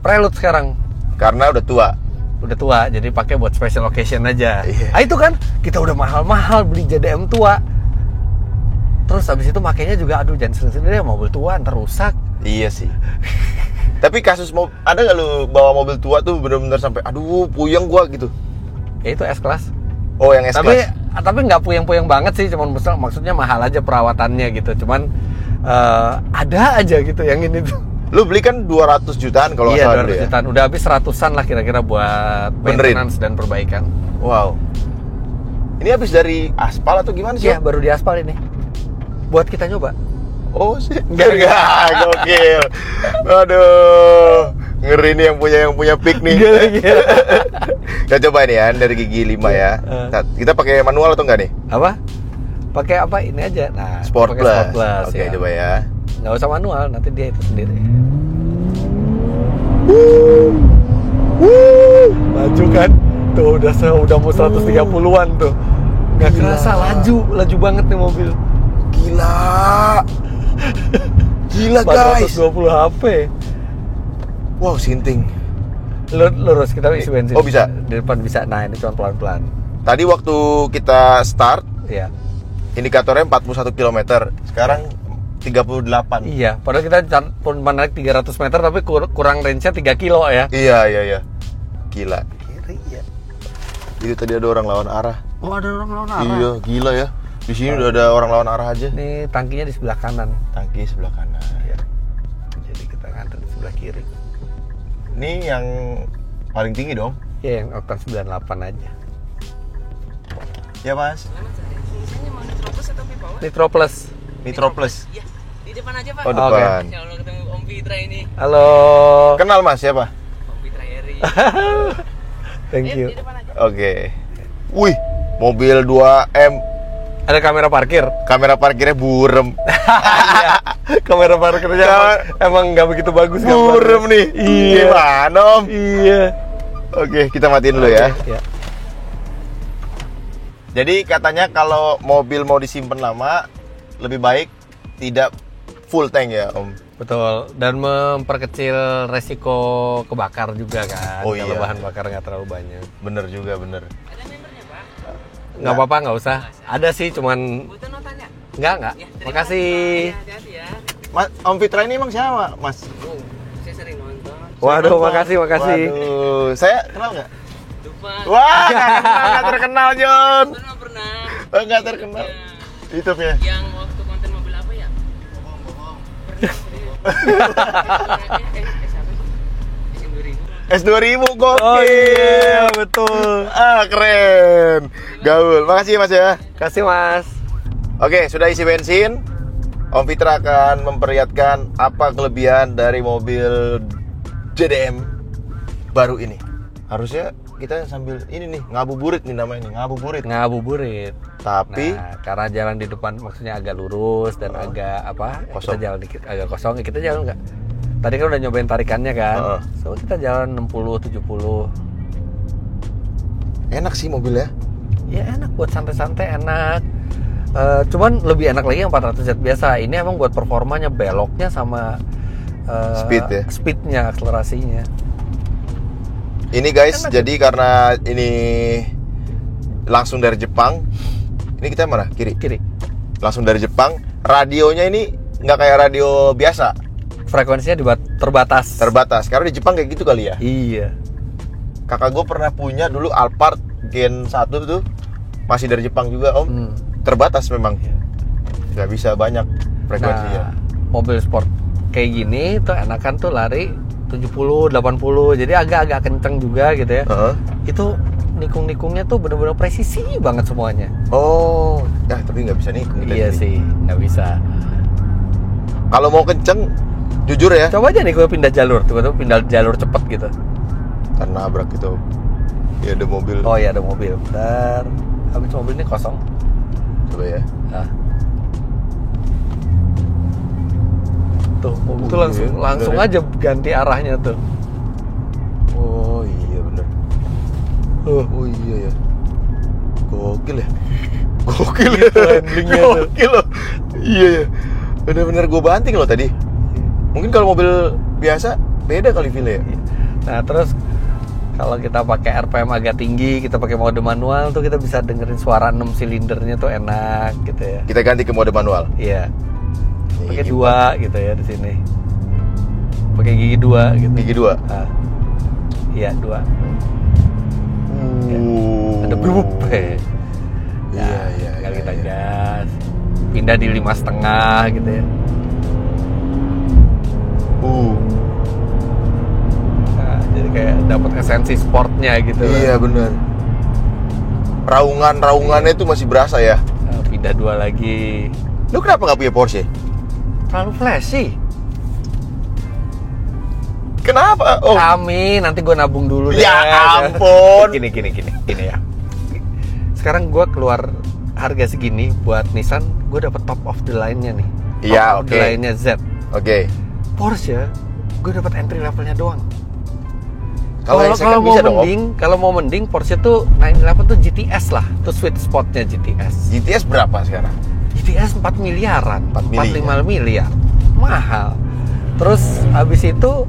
Prelude sekarang. Karena udah tua. Udah tua, jadi pakai buat special occasion aja. Iya. Ah itu kan kita udah mahal-mahal beli JDM tua. Terus habis itu makainya juga aduh jangan sering-sering deh, mobil tua ntar rusak. Iya sih. Tapi kasus ada nggak lu bawa mobil tua tuh bener-bener sampai aduh puyeng gua gitu? Ya itu S-Class. Oh yang S-Class. Tapi nggak puyeng-puyeng banget sih, cuman maksudnya mahal aja perawatannya gitu. Cuman ada aja gitu yang ini tuh. Lu beli kan 200 jutaan kalau nggak Iya, salah 200 dulu ya? jutaan. Udah habis 100-an lah kira-kira buat Benerin. maintenance dan perbaikan. Wow. Ini habis dari aspal atau gimana sih? Iya, Om? baru di aspal ini. Buat kita nyoba. Oh sih. Enggak, gokil. Aduh. Ngeri nih yang punya pick nih. Kita coba ini ya dari gigi 5 ya. Nah, kita pakai manual atau enggak nih? Apa? Pakai apa ini aja. Nah, Sport pakai Plus. Sport Plus. Oke, ya. coba ya. Nggak usah manual, nanti dia itu sendiri. Maju kan? Tuh udah mau 130-an tuh. Nggak kerasa laju banget nih mobil. Gila. Gila guys. 420 HP. Wow, sinting. Lurus kita isi bensin. Oh, bisa? Di depan bisa. Nah, ini cuma pelan-pelan. Tadi waktu kita start, Iya. indikatornya 41 km. Sekarang 38. Iya, padahal kita cuma naik 300 meter tapi kurang range-nya 3 kilo ya. Iya. Gila. Kiri ya. Itu tadi ada orang lawan arah. Oh, ada orang lawan arah. Iya, gila ya. Di sini udah ada orang lawan arah aja. Nih tangkinya di sebelah kanan. Tangki sebelah kanan. Iya. Jadi kita nganter di sebelah kiri. Ini yang paling tinggi dong. Ya yang oktan 98 aja. Ya mas. Misalnya mau Nitro Plus atau V-Power? Nitro Plus. Nitro Plus. Iya, di depan aja Pak. Oh depan. Insya Allah ketemu Om Fitra ini. Halo. Kenal mas siapa? Om Fitra Eri. Thank you. Di depan aja. Oke. Wih, mobil 2M. Ada kamera parkir. Kamera parkirnya burem. Iya. Kamera parkirnya emang nggak begitu bagus Burem nih. Iya. Gimana om? Iya. Oke, kita matiin dulu ya. Ya. Jadi katanya kalau mobil mau disimpan lama, lebih baik tidak full tank ya om. Betul. Dan memperkecil resiko kebakar juga kan. Oh, Kalau iya. bahan bakar nggak terlalu banyak. Bener juga bener. Ada membernya Pak? Nggak apa-apa, nggak usah. Ada sih, cuman Butuh notanya? nggak. Ya, terima Makasih. Pak. Hati-hati ya. Mas, Om Fitra ini emang siapa mas? Oh, saya sering nonton. Waduh, makasih. Waduh, saya kenal nggak? Lupa. Wah, nggak terkenal John. Nonton nggak pernah. Nggak terkenal. YouTube-nya. Yang waktu konten mobil apa ya? Bohong. Pernah. Siapa sih? S2000. S2000 gokil. Oh iya, betul. Ah, keren. Gaul. Makasih mas ya. Kasih mas. Oke, sudah isi bensin. Om Fitra akan memperlihatkan apa kelebihan dari mobil JDM baru ini. Harusnya kita sambil ini nih, ngabuburit nih namanya nih, ngabuburit. Ngabuburit. Tapi Nah, karena jalan di depan maksudnya agak lurus dan agak apa? Kosong. Kita jalan dikit agak kosong. Kita jalan nggak? Tadi kan udah nyobain tarikannya kan. So kita jalan 60-70. enak sih mobilnya. Ya enak buat santai-santai, enak. Cuman lebih enak lagi yang 400Z biasa. Ini emang buat performanya, beloknya sama Speed ya? speednya, akselerasinya. Ini guys, jadi karena ini langsung dari Jepang. Ini kita mana? Kiri. Kiri. Langsung dari Jepang. Radionya ini nggak kayak radio biasa, Frekuensinya terbatas. terbatas. Karena di Jepang kayak gitu kali ya. Iya. Kakak gue pernah punya dulu Alphard Gen 1 tuh, masih dari Jepang juga om. Terbatas memang, nggak bisa banyak frekuensinya. Nah, mobil sport kayak gini tuh enakan tuh lari 70, 80. Jadi agak-agak kenceng juga gitu ya. Itu nikung-nikungnya tuh bener-bener presisi banget semuanya. Oh, ya tapi nggak bisa nikung. Iya sih, nggak bisa. Kalau mau kenceng, jujur ya, Coba aja nih gue pindah jalur, tiba-tiba pindah jalur cepet gitu. karena nabrak gitu. Ya ada mobil. Oh iya ada mobil. Bentar. Habis mobil ini kosong. Coba ya. Nah. Tuh, mobil tuh iya, langsung bener ya. aja ganti arahnya tuh. Oh iya bener. Oh iya ya. Gokil ya. Gokil ya. handlingnya tuh. Gokil loh. Iya ya. Bener-bener gue banting loh tadi. Mungkin kalau mobil biasa beda kali feel ya. Nah, terus kalau kita pakai RPM agak tinggi, kita pakai mode manual tuh kita bisa dengerin suara 6 silindernya tuh enak gitu ya. Kita ganti ke mode manual. Iya. Pakai Ini 2 gitu ya di sini. Pakai gigi 2 gitu. Gigi 2. Nah. Iya, 2. Ada berup. Iya, iya, Tinggal iya, kita iya. gas. Pindah di 5,5 gitu ya. Nah, jadi kayak dapat esensi sportnya gitu. Iya bener. Raungannya itu masih berasa ya. Nah, pindah 2 lagi. Lu kenapa nggak punya Porsche? Terlalu flashy. Kenapa? Oh, Kami nanti gue nabung dulu deh. ya ampun. Gini ya. Sekarang gue keluar harga segini buat Nissan, gue dapet top of the line-nya nih. Iya, Top of the oke. line-nya Z. Oke. Porsche, gue dapet entry levelnya doang. Kalau yang second bisa dong, Om. Kalau mau mending Porsche tuh 911 tuh GTS lah, tuh sweet spotnya GTS. GTS berapa sekarang? GTS 4 miliaran, 4 4,5 miliar, mahal. Terus habis itu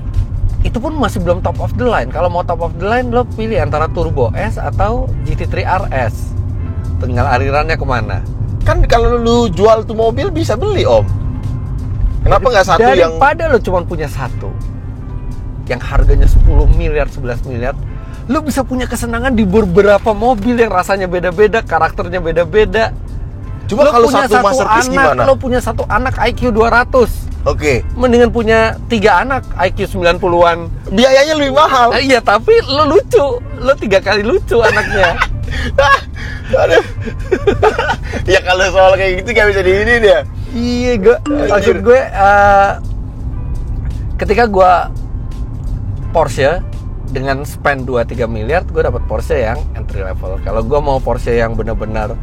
pun masih belum top of the line. Kalau mau top of the line lo pilih antara Turbo S atau GT3 RS. Tinggal alirannya kemana. Kan kalau lu jual tuh mobil bisa beli om. Kenapa nggak satu yang Daripada lo cuma punya satu yang harganya 10 miliar, 11 miliar, lo bisa punya kesenangan di beberapa mobil yang rasanya beda-beda, karakternya beda-beda. Cuma Lo kalau punya satu masterpiece anak, gimana? lo punya satu anak IQ 200. Oke. Mendingan punya 3 anak IQ 90-an. Biayanya lebih mahal. Iya, tapi lo lucu. Lo 3 kali lucu anaknya. Aduh. Ya kalau soal kayak gitu gak bisa diinin ya. Iya, maksud gue ketika gue Porsche dengan spend 2-3 miliar, gue dapat Porsche yang entry level. Kalau gue mau Porsche yang benar-benar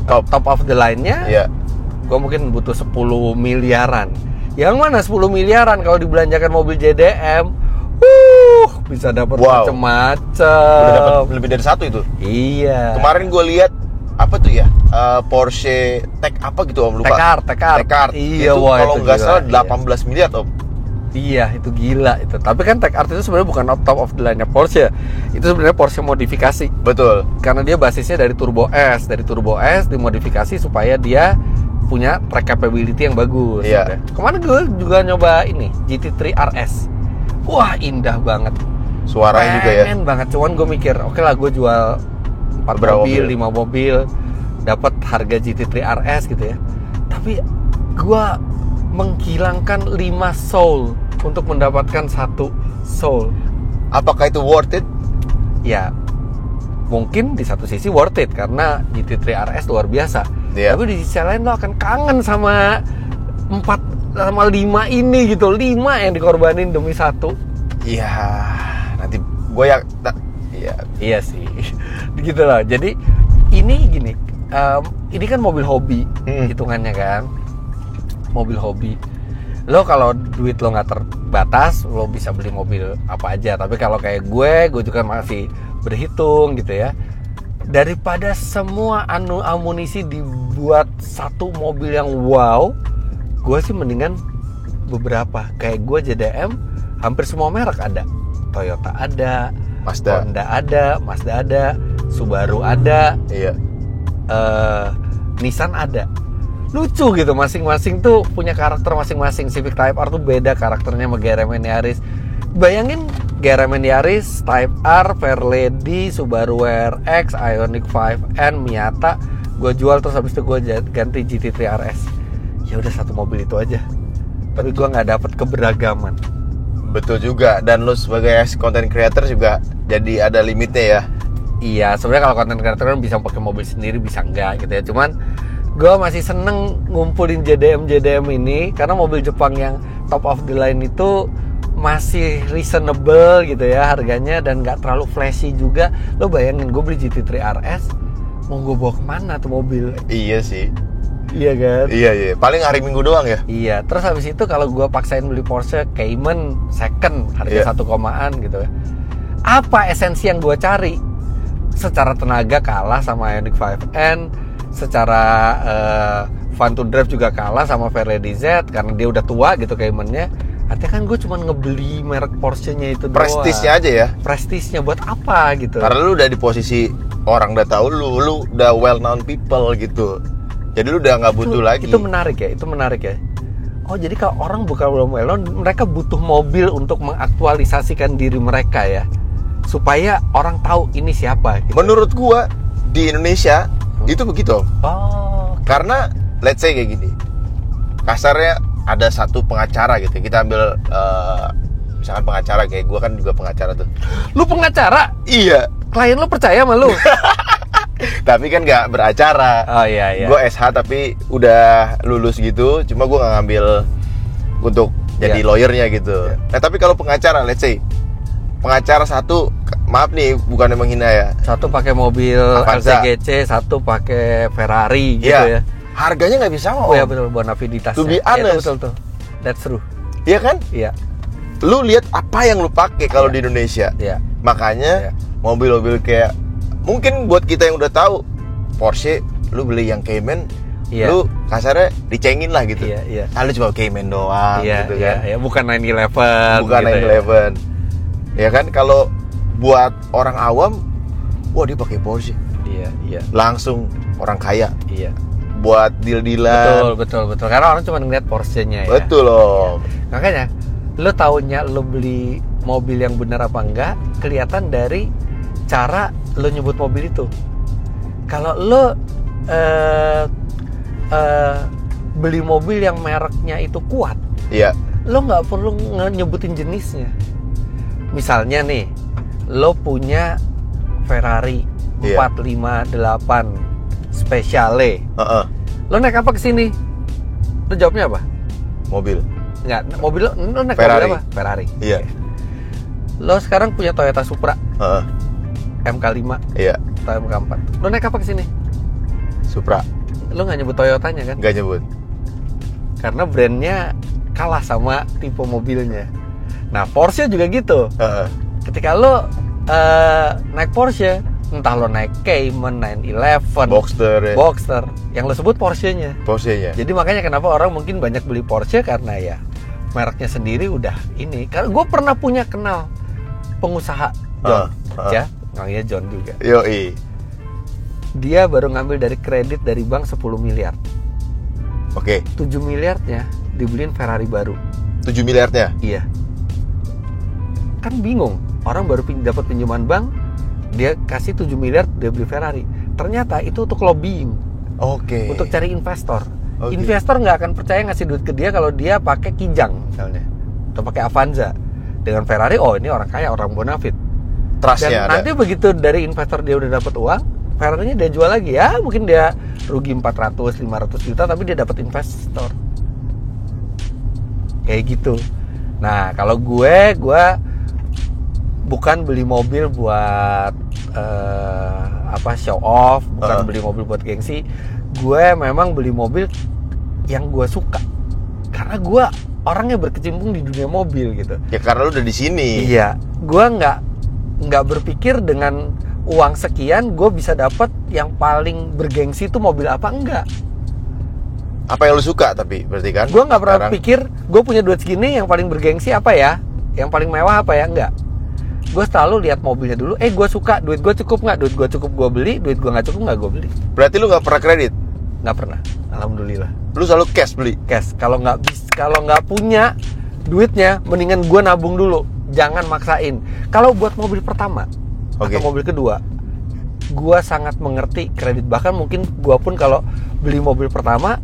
top of the line-nya, Iya. gue mungkin butuh 10 miliaran. Yang mana 10 miliaran kalau dibelanjakan mobil JDM, bisa dapat Wow. macam-macam. Udah dapat lebih dari 1 itu. Iya. Kemarin gue lihat apa tuh ya? Porsche Tech apa gitu Om, lupa. Tech-Art. Iya, itu wah, kalau itu nggak gila, salah iya. 18 miliar Om. Iya, itu gila itu. Tapi kan Tech-Art itu sebenarnya bukan top of the line-nya Porsche. Itu sebenarnya Porsche modifikasi. Betul. Karena dia basisnya dari Turbo S. Dari Turbo S dimodifikasi supaya dia punya track capability yang bagus. Iya. Kemarin gue juga nyoba ini GT3 RS. Wah, indah banget. Suaranya juga ya. Pengen banget. Cuman gue mikir, oke lah gue jual 4 Berapa mobil, mobil? 5 mobil, dapat harga GT3 RS gitu ya. Tapi gue menghilangkan 5 soul untuk mendapatkan 1 soul. Apakah itu worth it? Ya, mungkin di satu sisi worth it karena GT3 RS luar biasa. Iya. Tapi di sisi lain lo akan kangen sama 5 ini gitu. 5 yang dikorbanin demi 1. Iya. Nanti gue ya. Iya. Iya sih. Gitu loh. Jadi ini gini, ini kan mobil hobi hitungannya kan. Mobil hobi. Lo kalau duit lo nggak terbatas, lo bisa beli mobil apa aja. Tapi kalau kayak gue juga masih berhitung gitu ya. Daripada semua amunisi dibuat satu mobil yang wow, gue sih mendingan beberapa. Kayak gue JDM, hampir semua merek ada. Toyota ada, Mazda. Honda ada, Mazda ada, Subaru ada, Iya. Nissan ada. Lucu gitu, masing-masing tuh punya karakter masing-masing. Civic Type R tuh beda karakternya sama GRM Yaris. Bayangin GRM Yaris, Type R, Fairlady, Subaru WRX, Ioniq 5N, Miata, gue jual terus habis itu gue ganti GT3 RS. Ya udah satu mobil itu aja. Tapi gue nggak dapet keberagaman. Betul juga. Dan lo sebagai content creator juga jadi ada limitnya ya. Iya, sebenarnya kalau content creator kan bisa pakai mobil sendiri, bisa enggak gitu ya. Cuman gue masih seneng ngumpulin JDM ini karena mobil Jepang yang top of the line itu masih reasonable gitu ya harganya dan nggak terlalu flashy juga. Lo bayangin gue beli GT3 RS, mau gue bawa kemana tuh mobil? Iya sih. Iya kan? Iya. Paling hari Minggu doang ya. Iya. Terus habis itu kalau gue paksain beli Porsche Cayman second harga 1 komaan gitu ya. Apa esensi yang gue cari? Secara tenaga kalah sama Ioniq 5N, secara fun to drive juga kalah sama Fairlady Z karena dia udah tua gitu Cayman-nya. Artinya kan gue cuma ngebeli merek Porsche-nya itu doang. Prestisnya aja ya. Prestisnya buat apa gitu? Karena lu udah di posisi orang udah tahu lu udah well known people gitu. Jadi lu udah nggak butuh lagi. Itu menarik ya. Oh, jadi kalau orang bukan belum well known, mereka butuh mobil untuk mengaktualisasikan diri mereka ya. Supaya orang tahu ini siapa gitu. Menurut gua di Indonesia itu begitu. Oh, Karena let's say kayak gini. Kasarnya ada satu pengacara gitu. Kita ambil misalkan pengacara kayak gua kan juga pengacara tuh. lu pengacara? Iya. Klien lu percaya sama lu? Tapi kan nggak beracara. Oh iya. Gue SH tapi udah lulus gitu. Cuma gue nggak ngambil untuk jadi Iya. lawyernya gitu. Nah tapi kalau pengacara, let's say pengacara satu, maaf nih bukan menghina ya. Satu pakai mobil Avanza. LCGC, satu pakai Ferrari gitu Iya. ya. Harganya nggak bisa Oh ya betul, Bonaviditas. To be honest. Betul tuh. That's true. Iya kan? Iya. Lu lihat apa yang lu pakai kalau Iya. di Indonesia. Iya. Makanya Iya. mobil-mobil kayak mungkin buat kita yang udah tahu Porsche, lu beli yang Cayman, Iya. lu kasarnya dicengin lah gitu. Iya. Ah, lu cuma Cayman doang gitu kan. Iya, bukan 911. Bukan gitu 911. Ya kan kalau buat orang awam, wah dia pakai Porsche. Iya. Langsung orang kaya Iya. buat deal-dealan. Betul. Karena orang cuma ngeliat Porsche-nya ya. Betul loh. Makanya lo taunya lo beli mobil yang benar apa enggak kelihatan dari cara lo nyebut mobil itu. Kalau lo beli mobil yang mereknya itu kuat, Iya. lo nggak perlu nyebutin jenisnya. Misalnya nih, lo punya Ferrari Iya. 458 Speciale. Heeh. Lo naik apa ke sini? Lo jawabnya apa? Mobil. Enggak, mobil lo naik Ferrari. mobil apa? Ferrari. Iya. Lo sekarang punya Toyota Supra Heeh. MK5 Iya. atau MK4. Lo naik apa ke sini? Supra. Lo nggak nyebut Toyotanya kan? Nggak nyebut. Karena brandnya kalah sama tipe mobilnya. Nah, Porsche juga gitu. Heeh. Ketika lo naik Porsche, entah lo naik Cayman, 911, Boxster ya. Boxster, yang lo sebut Porsche-nya. Porsche-nya. Jadi makanya kenapa orang mungkin banyak beli Porsche karena ya mereknya sendiri udah ini. Karena gue pernah punya kenal pengusaha John, ya, namanya John juga. Yoi. Dia baru ngambil dari kredit dari bank 10 miliar. Oke. 7 miliarnya dibeliin Ferrari baru. 7 miliarnya. Iya. Kan bingung. Orang baru dapat pinjaman bank, dia kasih 7 miliar dia beli Ferrari. Ternyata itu untuk lobbying, Oke. untuk cari investor. Oke. Investor nggak akan percaya ngasih duit ke dia kalau dia pakai Kijang misalnya, atau pakai Avanza. Dengan Ferrari, oh ini orang kaya, orang bonafit. Trustnya Dan ada. nanti begitu dari investor dia udah dapat uang, Ferrari-nya dia jual lagi ya, mungkin dia rugi 400-500 juta tapi dia dapat investor. Kayak gitu. Nah, kalau gue bukan beli mobil buat show off, bukan beli mobil buat gengsi. Gue memang beli mobil yang gue suka. Karena gue orangnya berkecimpung di dunia mobil gitu. Ya karena lu udah di sini. Iya, gue nggak berpikir dengan uang sekian gue bisa dapat yang paling bergengsi itu mobil apa, enggak. Apa yang lu suka tapi berarti kan? Gue nggak pernah Sekarang- pikir gue punya duit segini yang paling bergengsi apa ya, yang paling mewah apa ya, enggak. Gue selalu lihat mobilnya dulu. Gue suka, duit gue cukup nggak? Duit gue cukup gue beli, duit gue nggak cukup nggak gue beli. Berarti lu nggak pernah kredit? Nggak pernah, alhamdulillah. Lu selalu cash beli? Cash. Kalau nggak punya duitnya, mendingan gue nabung dulu. Jangan maksain. Kalau buat mobil pertama atau mobil kedua, gue sangat mengerti kredit. Bahkan mungkin gue pun kalau beli mobil pertama,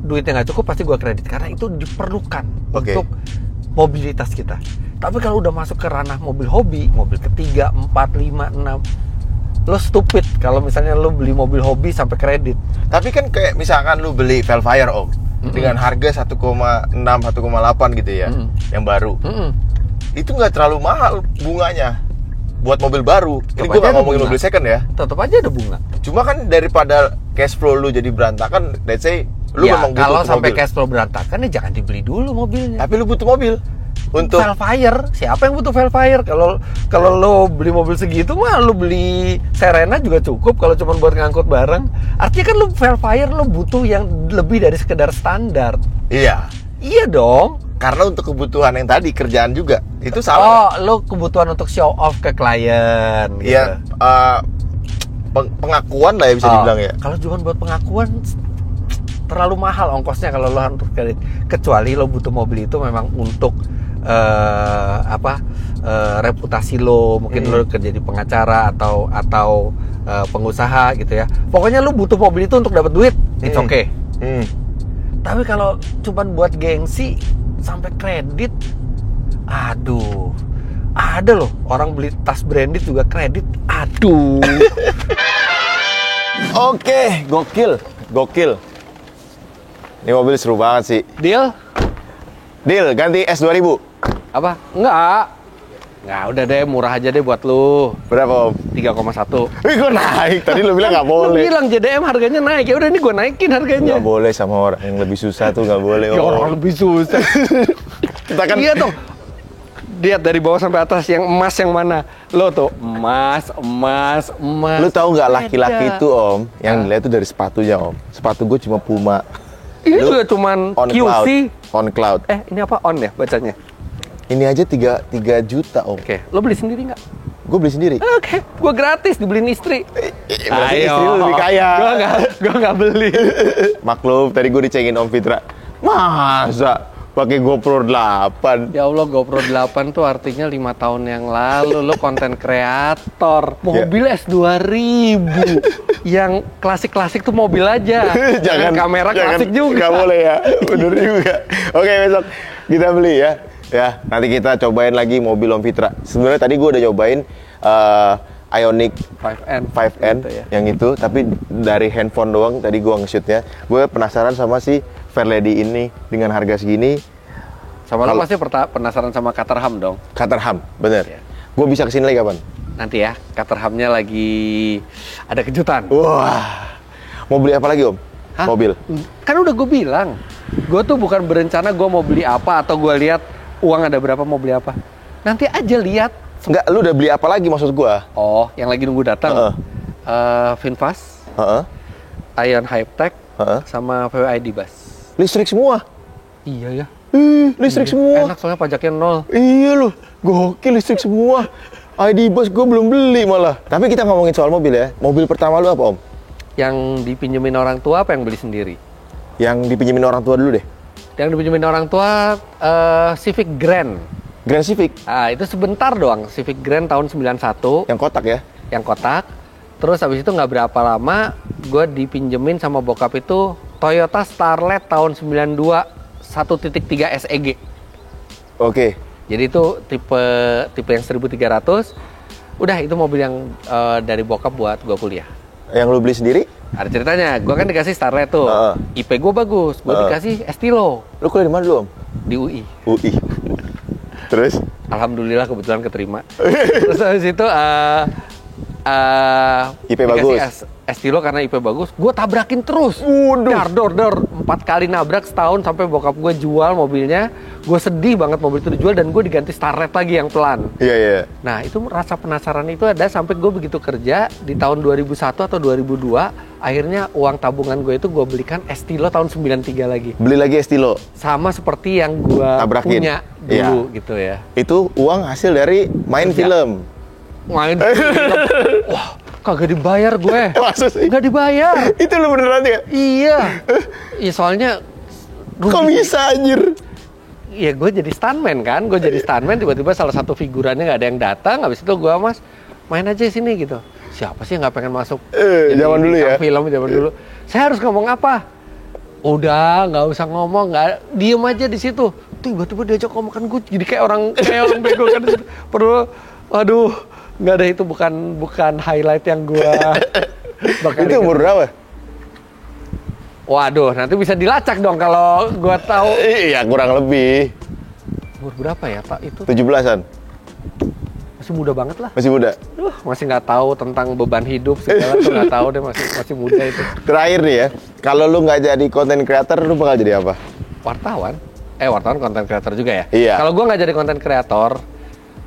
duitnya nggak cukup pasti gue kredit karena itu diperlukan untuk mobilitas kita. Tapi kalau udah masuk ke ranah mobil hobi, mobil ketiga, 4, 5, 6, lo stupid kalau misalnya lo beli mobil hobi sampai kredit. Tapi kan kayak misalkan lu beli Velfire Om dengan harga 1,6, 1,8 gitu ya, yang baru. Itu nggak terlalu mahal bunganya buat mobil baru. Ini gue nggak ngomongin mobil second ya. Tetap aja ada bunga. Cuma kan daripada cash flow lu jadi berantakan, let's say lu Ya, memang butuh kalau tuh sampai mobil. cash flow berantakan ya jangan dibeli dulu mobilnya. Tapi lu butuh mobil untuk Velfire, siapa yang butuh Velfire? Kalau lo beli mobil segitu mah lo beli Serena juga cukup kalau cuma buat ngangkut barang. Artinya kan lo Velfire lo butuh yang lebih dari sekedar standar. Iya. Iya dong. Karena untuk kebutuhan yang tadi kerjaan juga itu sama. Oh, lo kebutuhan untuk show off ke klien gitu. Iya, pengakuan lah ya bisa dibilang ya. Kalau cuma buat pengakuan terlalu mahal ongkosnya kalau lo harus kredit. Kecuali lo butuh mobil itu memang untuk reputasi lo, mungkin lo kerja di pengacara atau pengusaha gitu ya. Pokoknya lo butuh mobil itu untuk dapat duit, it's okay. Tapi kalau cuma buat gengsi sampai kredit, aduh, ada loh orang beli tas branded juga kredit, aduh. Oke, gokil. Ini mobil seru banget sih. Deal? Deal, ganti S2000. Apa? Enggak, udah deh, murah aja deh buat lu. Berapa Om? 3,1. Gue naik, tadi lu bilang nggak boleh. Lu bilang JDM harganya naik, ya udah ini gue naikin harganya. Nggak boleh sama orang yang lebih susah tuh nggak boleh. Ya orang lebih susah. Kita kan Iya dong. Lihat dari bawah sampai atas yang emas yang mana? Lo tuh emas. Lu tahu nggak laki-laki Beda. itu Om, yang dilihat tuh dari sepatunya Om. Sepatu gue cuma Puma. Ini Lu juga cuman On QC. cloud. On cloud. Ini apa on ya bacanya? Ini aja 3 juta Om. Oke, lo beli sendiri nggak? Gue beli sendiri. Oke, gue gratis dibeliin istri. Berarti istri lu lebih kaya. Gue nggak beli. Maklum, tadi gue dicengin Om Fitra. Masa pakai GoPro 8. Ya Allah, GoPro 8 tuh artinya 5 tahun yang lalu lo konten kreator. Mobil S2000 yang klasik-klasik tuh mobil aja. Jangan kamera klasik juga. Nggak boleh ya, bener juga. Oke, besok kita beli ya. Ya, nanti kita cobain lagi mobil Om Fitra. Sebenarnya tadi gue udah cobain Ioniq 5N gitu ya. yang itu, tapi dari handphone doang tadi gue nge-shootnya. Gue penasaran sama si Fairlady ini dengan harga segini. Sama lo pasti penasaran sama Caterham dong. Caterham, bener. Ya. Gue bisa kesini lagi kapan? Nanti ya, Caterhamnya lagi ada kejutan. Wah, mau beli apa lagi Om? Hah? Mobil? Kan udah gue bilang, gue tuh bukan berencana gue mau beli apa atau gue lihat uang ada berapa mau beli apa. Nanti aja lihat. Enggak, lu udah beli apa lagi maksud gue? Oh, yang lagi nunggu datang. Finfast, Ion Hypertech, sama VWID Bus. Listrik semua? Iya ya. Listrik semua? Enak soalnya pajaknya 0. Iya loh, gokil listrik semua. ID Bus gue belum beli malah. Tapi kita ngomongin soal mobil ya. Mobil pertama lu apa Om? Yang dipinjemin orang tua apa yang beli sendiri? Yang dipinjemin orang tua dulu deh. Yang dipinjemin orang tua Civic Grand. Grand Civic? Ah, itu sebentar doang. Civic Grand tahun 91. Yang kotak ya? Yang kotak. Terus habis itu nggak berapa lama gue dipinjemin sama bokap itu Toyota Starlet tahun 92 1.3 SEG. Oke. Jadi itu tipe yang 1300. Udah itu mobil yang dari bokap buat gue kuliah. Yang lu beli sendiri? Ada ceritanya, gue kan dikasih Starlet tuh. IP gue bagus, gue dikasih Estilo. Lu kuliah di mana dulu Om? Di UI. UI. Terus? Alhamdulillah kebetulan keterima. Terus habis itu IP dikasih bagus. Estilo karena IP bagus, gue tabrakin terus. Dor 4 kali nabrak setahun sampai bokap gue jual mobilnya. Gue sedih banget mobil itu dijual dan gue diganti Starlet lagi yang pelan. Iya. Nah itu rasa penasaran itu ada sampai gue begitu kerja di tahun 2001 atau 2002. Akhirnya uang tabungan gue itu gue belikan Estilo tahun 93 lagi. Beli lagi Estilo? Sama seperti yang gue punya dulu gitu ya. Itu uang hasil dari main film? Main film. Wah, kagak dibayar gue. Masa sih? Nggak dibayar. Itu lu beneran ya? Iya. Iya soalnya Kok bisa anjir? Iya gue jadi stuntman kan. Gue jadi stuntman tiba-tiba salah satu figurannya nggak ada yang datang. Habis itu gue Mas main aja sini gitu. Siapa sih yang nggak pengen masuk? Zaman dulu ya? Film zaman dulu. Saya harus ngomong apa? Udah nggak usah ngomong, nggak diem aja di situ. Tiba-tiba diajak ngomong kan gue jadi kayak orang bego kan. Perlu, waduh. Nggak ada, itu bukan highlight yang gue bakal itu umur berapa? Waduh, nanti bisa dilacak dong kalau gue tahu. Iya, kurang lebih. Umur berapa ya Pak itu? 17-an? Masih muda banget lah. Masih muda? Masih nggak tahu tentang beban hidup segala tuh nggak tahu deh, masih muda itu. Terakhir nih ya, kalau lu nggak jadi content creator, lu bakal jadi apa? Wartawan. Wartawan content creator juga ya? Iya. Kalau gue nggak jadi content creator,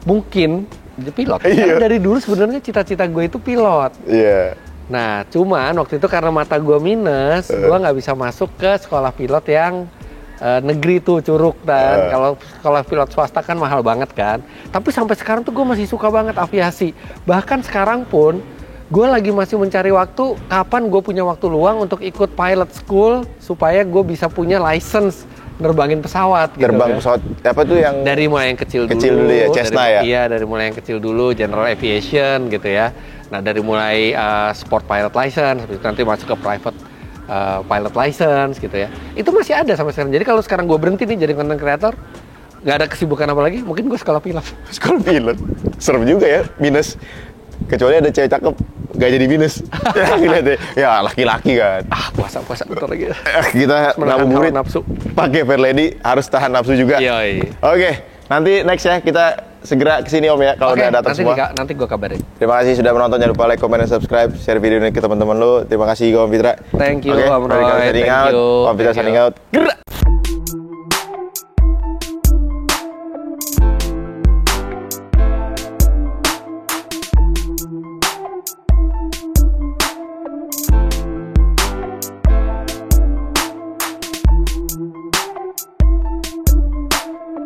mungkin jadi pilot. Karena dari dulu sebenarnya cita-cita gue itu pilot. Iya. Nah, cuman waktu itu karena mata gue minus, gue nggak bisa masuk ke sekolah pilot yang negeri tuh Curug dan kalau sekolah pilot swasta kan mahal banget kan. Tapi sampai sekarang tuh gue masih suka banget aviasi. Bahkan sekarang pun gue lagi masih mencari waktu kapan gue punya waktu luang untuk ikut pilot school supaya gue bisa punya license nerbangin pesawat gitu. Terbang pesawat apa tuh yang dari mulai yang kecil dulu ya, Cessna ya? Iya, dari mulai yang kecil dulu, general aviation gitu ya. Nah, dari mulai sport pilot license, habis itu nanti masuk ke private pilot license gitu ya. Itu masih ada sampai sekarang. Jadi kalau sekarang gue berhenti nih jadi content creator, nggak ada kesibukan apa lagi, mungkin gue sekolah pilot. Sekolah pilot? Serem juga ya, minus. Kecuali ada cewek cakep, nggak jadi minus. Ya laki-laki kan. Puasa bentar lagi. Kita ngabuburit nafsu. Pakai Fairlady harus tahan nafsu juga. Iya. Oke, nanti next ya kita segera kesini Om ya kalau udah datang semua. Nanti gue kabarin. Terima kasih sudah menonton, jangan lupa like, comment, dan subscribe, share video ini ke teman-teman lu. Terima kasih Om Fitra. Thank you Oke, Om Roy. Om Fitra signing out. Gerak.